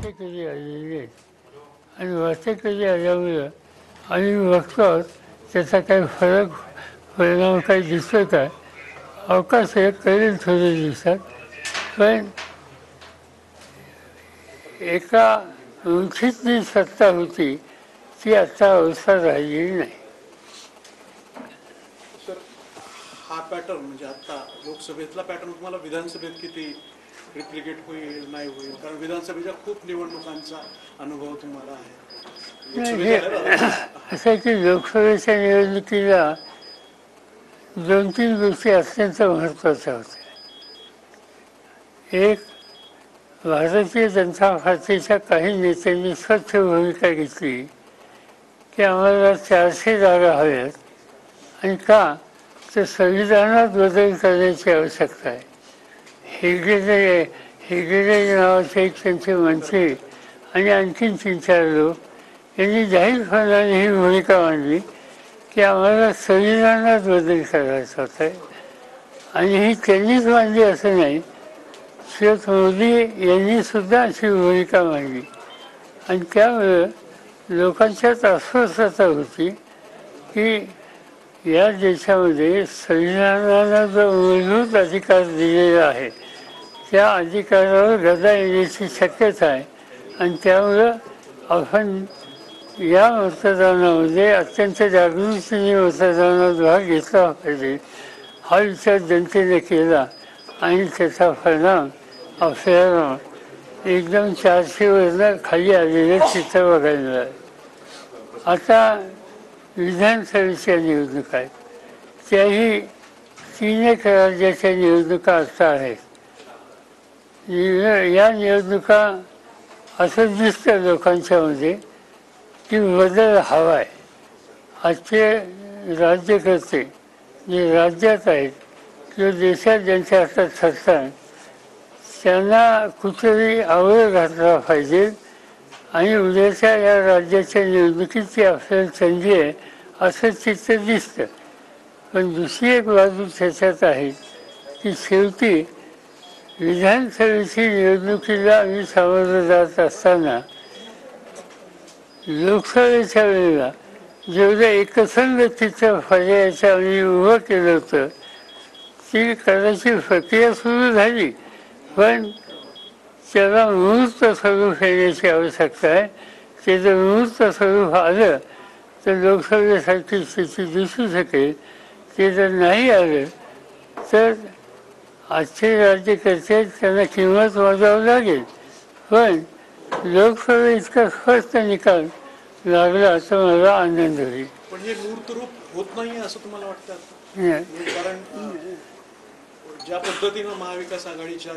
कधी आलेली आहेत आणि वाटे कधी आल्यामुळं आम्ही बघतो त्याचा काही फरक परिणाम काही दिसतो काय अवकाश हे कळेल थोडे दिवसात पण एका उंचीतली सत्ता होती ती आता अवस्था राहिलेली नाही. सर हा पॅटर्न म्हणजे आता लोकसभेतला पॅटर्न तुम्हाला विधानसभेत किती रिप्लिकेट होईल नाही होईल कारण विधानसभेच्या खूप निवडणुकांचा अनुभव तुम्हाला आहे. हे असं आहे की लोकसभेच्या निवडणुकीला 2-3 गोष्टी अत्यंत महत्त्वाच्या होत्या. एक, भारतीय जनता पार्टीच्या काही नेत्यांनी स्वच्छ भूमिका घेतली की आम्हाला 400 जागा हव्यात आणि का तर संविधानात बदल करण्याची आवश्यकता आहे. हेगडे नावाचे एक त्यांचे मंत्री आणि आणखीन 3-4 लोक यांनी जाहीरपणाने ही भूमिका मांडली की आम्हाला संविधानात बदल करायचा होता आणि ही त्यांनीच मांडली असं नाही, श्री मोदी यांनी सुद्धा अशी भूमिका मांडली आणि त्यामुळं लोकांच्यात अस्वस्थता होती की या देशामध्ये संविधानाला जो मूलभूत अधिकार दिलेला आहे त्या अधिकारावर गदा येण्याची शक्यता आहे आणि त्यामुळं आपण या मतदानामध्ये अत्यंत जागृतीने मतदानात भाग घेतला पाहिजे हा विचार जनतेने केला आणि त्याचा परिणाम आपल्याला एकदम 400वरनं खाली आलेलं चित्र बघायला मिळालं. आता विधानसभेच्या निवडणुका आहेत त्याही 3 राज्याच्या निवडणुका आता आहेत. या निवडणुका असं दिसतं लोकांच्यामध्ये की बदल हवा आहे. आजचे राज्यकर्ते जे राज्यात आहेत किंवा देशात ज्यांच्या हातात सत्ता आहे त्यांना कुठेतरी आवड घातला पाहिजे आणि उद्याच्या या राज्याच्या निवडणुकीची आपल्याला संधी आहे असं चित्र दिसतं. पण दुसरी एक बाजू त्याच्यात आहे की शेवटी विधानसभेची निवडणुकीला आम्ही सामोरं जात असताना लोकसभेच्या वेळेला जेवढं एकसंगतीच्या पर्यायाचं आम्ही उभं केलं होतं ती कदाचित प्रक्रिया सुरू झाली पण त्याला मूर्त स्वरूप येण्याची आवश्यकता आहे. ते जर मूर्त स्वरूप आलं तर लोकसभेसारखी स्थिती दिसू शकेल. ते जर नाही आलं तर आजचे राज्यकर्ते त्यांना किंमत मोजावं लागेल. पण लोकसभा इतका स्पष्ट निकाल लागला तर मला आनंद होईल. पण हे मूर्त रूप होत नाही असं तुम्हाला वाटतं? कारण ज्या पद्धतीनं महाविकास आघाडीच्या